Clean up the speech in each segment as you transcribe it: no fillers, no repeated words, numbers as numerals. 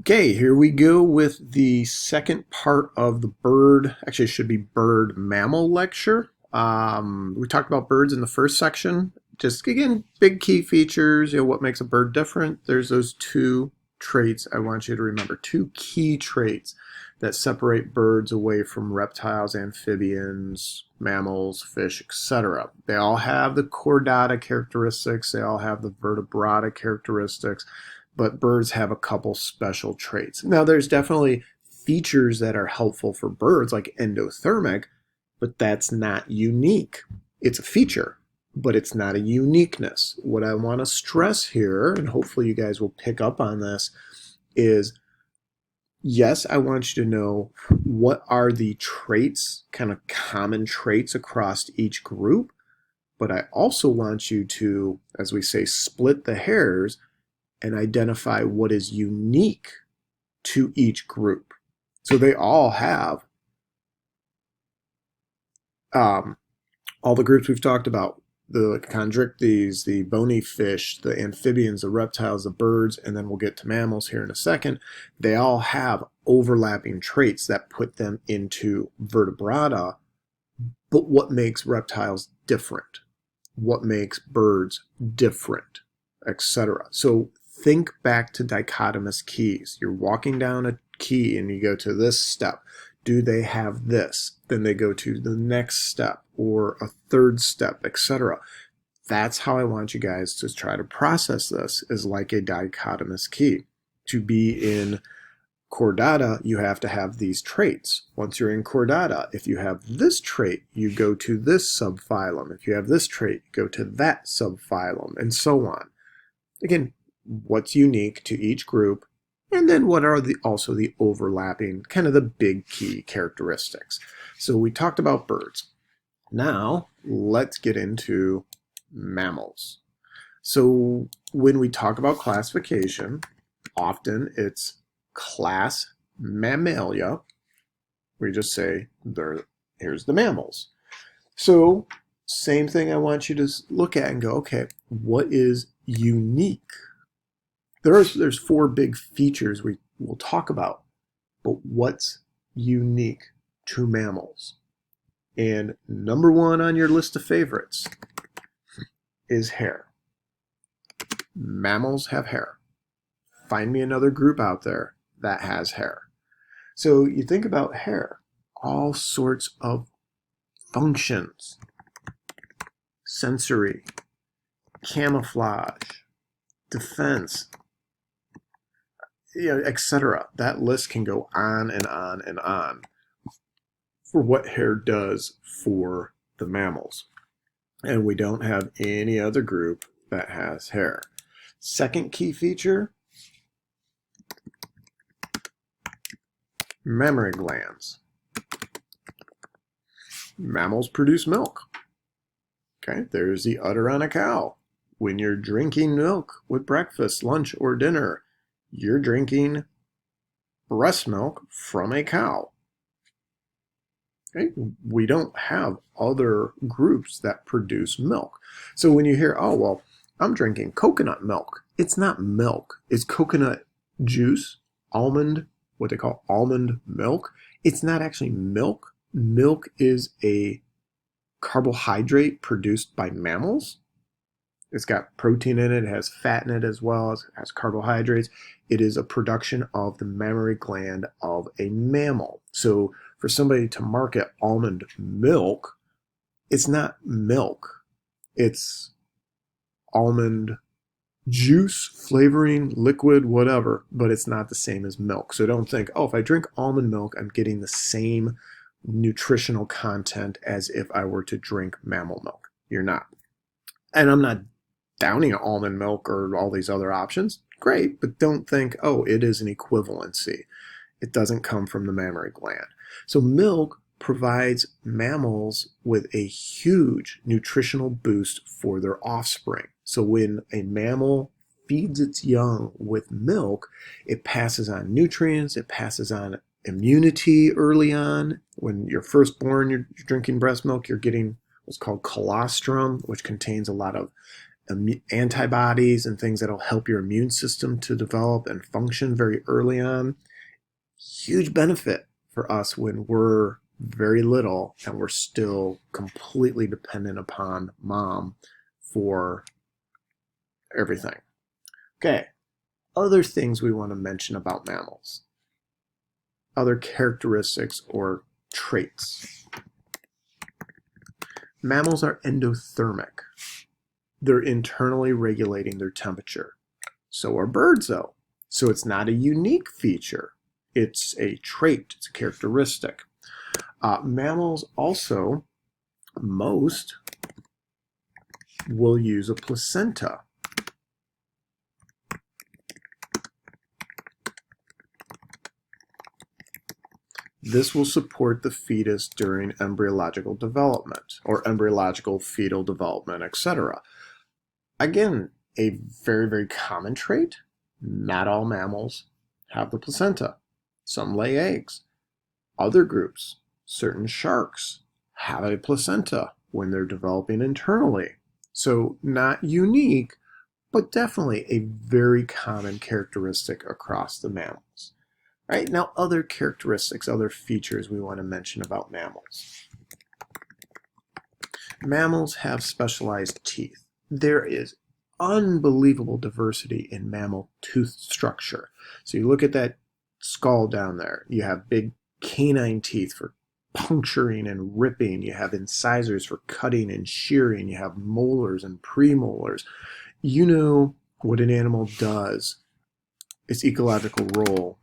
Okay, here we go with the second part of the bird, actually it should be bird mammal lecture. We talked about birds in the first section. Just again, big key features, what makes a bird different. There's those two traits I want you to remember, two key traits that separate birds away from reptiles, amphibians, mammals, fish, etc. They all have the chordata characteristics, they all have the vertebrata characteristics, but birds have a couple special traits. Now, there's definitely features that are helpful for birds, like endothermic, but that's not unique. It's a feature, but it's not a uniqueness. What I want to stress here, and hopefully you guys will pick up on this, is yes, I want you to know what are the traits, kind of common traits across each group, but I also want you to, as we say, split the hairs and identify what is unique to each group. So they all have all the groups we've talked about, the chondrichthyes, the bony fish, the amphibians, the reptiles, the birds, and then we'll get to mammals here in a second. They all have overlapping traits that put them into vertebrata. But what makes reptiles different? What makes birds different, etc. So think back to dichotomous keys. You're walking down a key and you go to this step. Do they have this? Then they go to the next step or a third step, etc. That's how I want you guys to try to process this, is like a dichotomous key. To be in chordata, you have to have these traits. Once you're in chordata, if you have this trait, you go to this subphylum. If you have this trait, you go to that subphylum, and so on. Again, what's unique to each group, and then what are also the overlapping, kind of the big key characteristics. So we talked about birds. Now, let's get into mammals. So when we talk about classification, often it's class Mammalia. We just say, here's the mammals. So same thing I want you to look at and go, okay, what is unique? There's four big features we will talk about, but what's unique to mammals? And number one on your list of favorites is hair. Mammals have hair. Find me another group out there that has hair. So you think about hair, all sorts of functions, sensory, camouflage, defense, etc. That list can go on and on and on for what hair does for the mammals. And we don't have any other group that has hair. Second key feature, mammary glands. Mammals produce milk. Okay, there's the udder on a cow. When you're drinking milk with breakfast, lunch, or dinner, you're drinking breast milk from a cow. Okay? We don't have other groups that produce milk. So when you hear, oh, well, I'm drinking coconut milk, it's not milk. It's coconut juice, almond, what they call almond milk. It's not actually milk. Milk is a carbohydrate produced by mammals. It's got protein in it, it has fat in it as well, it has carbohydrates. It is a production of the mammary gland of a mammal. So for somebody to market almond milk, it's not milk. It's almond juice, flavoring, liquid, whatever, but it's not the same as milk. So don't think, oh, if I drink almond milk, I'm getting the same nutritional content as if I were to drink mammal milk. You're not. And I'm not downing almond milk or all these other options. Great, but don't think, oh, it is an equivalency. It doesn't come from the mammary gland. So milk provides mammals with a huge nutritional boost for their offspring. So when a mammal feeds its young with milk, it passes on nutrients, it passes on immunity early on. When you're first born, you're drinking breast milk, you're getting what's called colostrum, which contains a lot of antibodies and things that'll help your immune system to develop and function very early on. Huge benefit for us when we're very little and we're still completely dependent upon mom for everything. Okay, other things we want to mention about mammals. Other characteristics or traits. Mammals are endothermic. They're internally regulating their temperature. So are birds, though. So it's not a unique feature. It's a trait. It's a characteristic. Mammals also, most will use a placenta. This will support the fetus during embryological development or embryological fetal development, etc. Again, a very, very common trait. Not all mammals have the placenta. Some lay eggs. Other groups, certain sharks, have a placenta when they're developing internally. So not unique, but definitely a very common characteristic across the mammals. All right, now other characteristics, other features we want to mention about mammals. Mammals have specialized teeth. There is unbelievable diversity in mammal tooth structure. So you look at that skull down there, you have big canine teeth for puncturing and ripping, you have incisors for cutting and shearing, you have molars and premolars. You know what an animal does, its ecological role,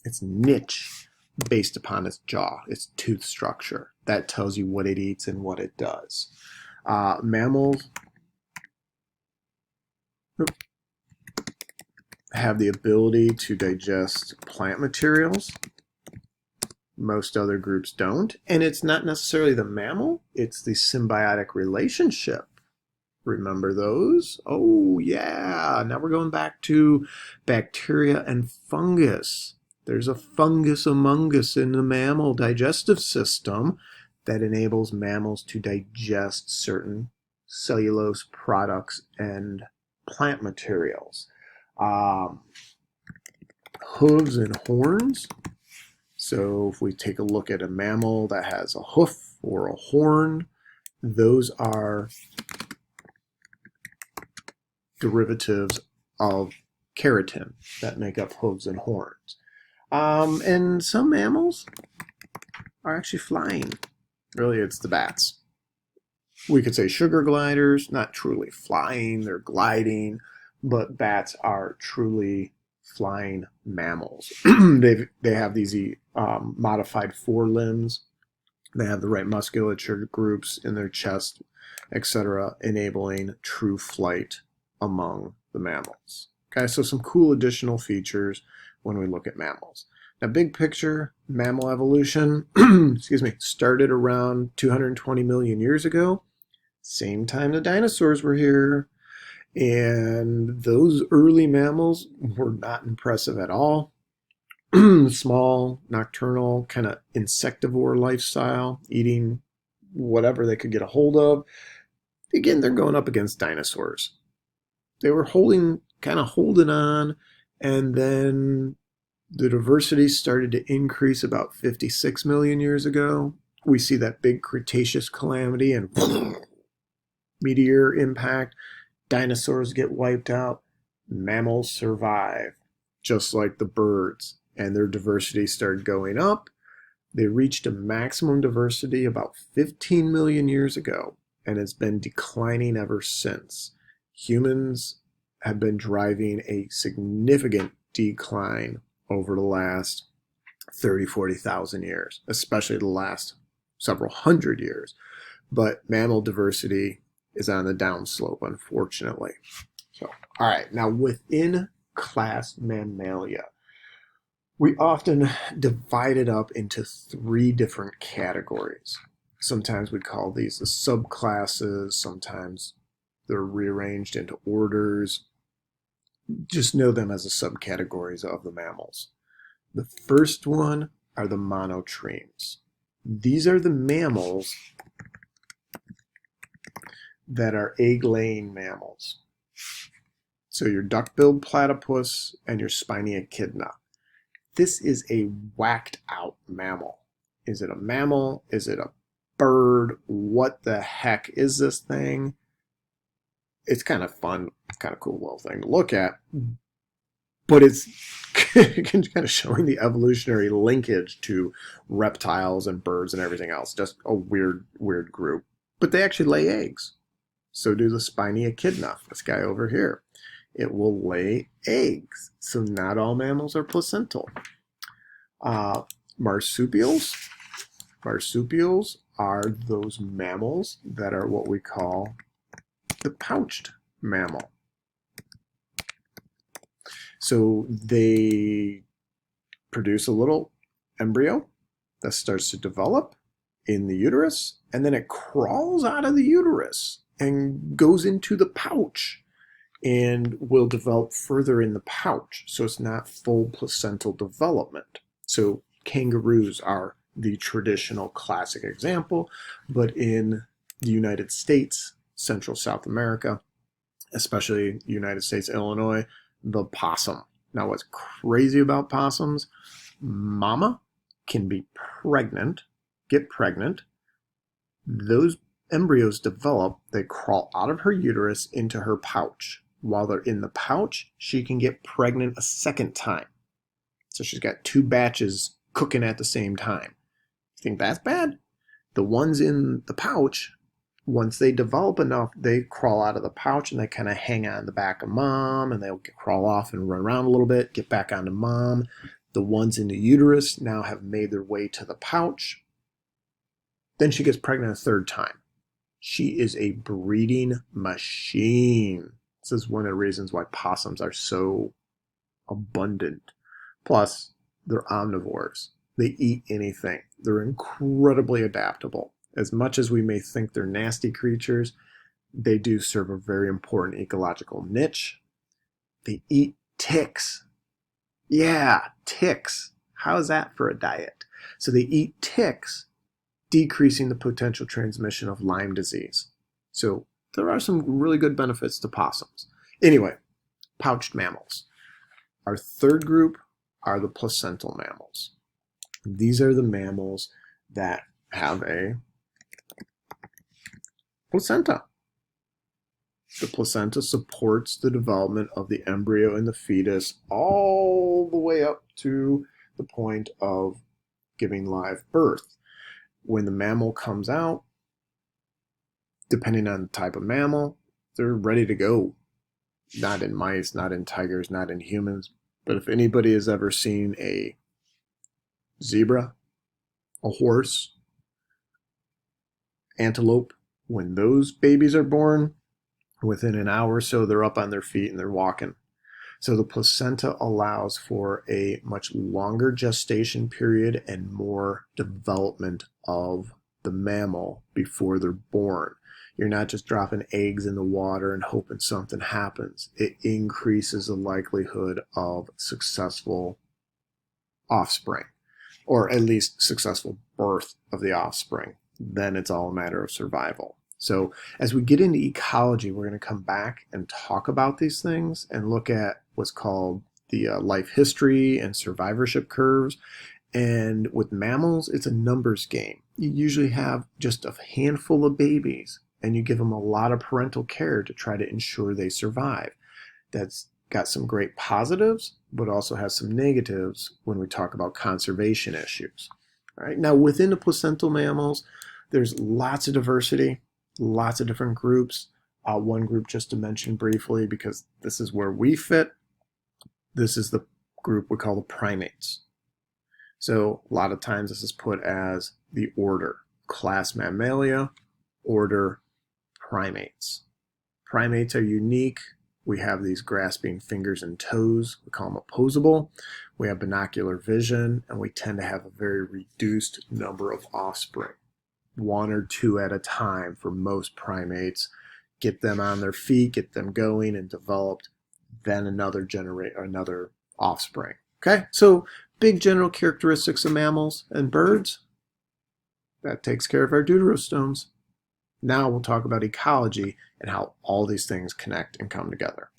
its niche based upon its jaw, its tooth structure. That tells you what it eats and what it does. Mammals have the ability to digest plant materials. Most other groups don't. And it's not necessarily the mammal, it's the symbiotic relationship. Remember those? Oh, yeah. Now we're going back to bacteria and fungus. There's a fungus among us in the mammal digestive system that enables mammals to digest certain cellulose products and plant materials. Hooves and horns. So if we take a look at a mammal that has a hoof or a horn, those are derivatives of keratin that make up hooves and horns. And some mammals are actually flying. Really, it's the bats. We could say sugar gliders, not truly flying, they're gliding, but bats are truly flying mammals. They have these modified forelimbs. They have the right musculature groups in their chest, etc., enabling true flight among the mammals. Okay, so some cool additional features when we look at mammals. Now, big picture, mammal evolution, started around 220 million years ago. Same time the dinosaurs were here. And those early mammals were not impressive at all. Small, nocturnal, kind of insectivore lifestyle, eating whatever they could get a hold of. Again, they're going up against dinosaurs. They were holding on, and then the diversity started to increase about 56 million years ago. We see that big Cretaceous calamity and meteor impact. Dinosaurs get wiped out. Mammals survive, just like the birds, and their diversity started going up. They reached a maximum diversity about 15 million years ago, and it's been declining ever since. Humans have been driving a significant decline over the last 30, 40,000 years, especially the last several hundred years. But mammal diversity is on the downslope, unfortunately. So, all right, now within class Mammalia, we often divide it up into 3 different categories. Sometimes we call these the subclasses, sometimes they're rearranged into orders. Just know them as the subcategories of the mammals. The first one are the monotremes. These are the mammals that are egg-laying mammals. So your duck-billed platypus and your spiny echidna. This is a whacked out mammal. Is it a mammal? Is it a bird? What the heck is this thing? It's kind of fun, kind of cool little thing to look at, but it's kind of showing the evolutionary linkage to reptiles and birds and everything else. Just a weird group. But they actually lay eggs. So do the spiny echidna, this guy over here. It will lay eggs. So not all mammals are placental. Marsupials. Marsupials are those mammals that are what we call the pouched mammal. So they produce a little embryo that starts to develop in the uterus, and then it crawls out of the uterus and goes into the pouch and will develop further in the pouch. So it's not full placental development. So kangaroos are the traditional classic example, but in the United States, Central South America, especially United States, Illinois, the possum. Now what's crazy about possums, mama can be pregnant, get pregnant, those embryos develop, they crawl out of her uterus into her pouch. While they're in the pouch, she can get pregnant a second time. So she's got 2 batches cooking at the same time. You think that's bad? The ones in the pouch, once they develop enough, they crawl out of the pouch and they kind of hang on the back of mom, and they'll crawl off and run around a little bit, get back onto mom. The ones in the uterus now have made their way to the pouch. Then she gets pregnant a 3rd time. She is a breeding machine. This is one of the reasons why possums are so abundant. Plus, they're omnivores. They eat anything. They're incredibly adaptable. As much as we may think they're nasty creatures, they do serve a very important ecological niche. They eat ticks. Yeah, ticks. How is that for a diet? So they eat ticks, decreasing the potential transmission of Lyme disease. So there are some really good benefits to possums. Anyway, pouched mammals. Our 3rd group are the placental mammals. These are the mammals that have a placenta. The placenta supports the development of the embryo and the fetus all the way up to the point of giving live birth. When the mammal comes out, depending on the type of mammal, they're ready to go. Not in mice, not in tigers, not in humans. But if anybody has ever seen a zebra, a horse, antelope, when those babies are born, within an hour or so, they're up on their feet and they're walking. So the placenta allows for a much longer gestation period and more development of the mammal before they're born. You're not just dropping eggs in the water and hoping something happens. It increases the likelihood of successful offspring, or at least successful birth of the offspring. Then it's all a matter of survival. So as we get into ecology, we're going to come back and talk about these things and look at what's called the life history and survivorship curves. And with mammals, it's a numbers game. You usually have just a handful of babies, and you give them a lot of parental care to try to ensure they survive. That's got some great positives, but also has some negatives when we talk about conservation issues. All right. Now, within the placental mammals, there's lots of diversity, lots of different groups. One group just to mention briefly, because this is where we fit. This is the group we call the primates. So a lot of times this is put as the order, class Mammalia, order Primates. Primates are unique. We have these grasping fingers and toes. We call them opposable. We have binocular vision, and we tend to have a very reduced number of offspring. 1 or 2 at a time for most primates. Get them on their feet, get them going and developed, then another offspring. Okay, so big general characteristics of mammals and birds. That takes care of our deuterostomes. Now we'll talk about ecology and how all these things connect and come together.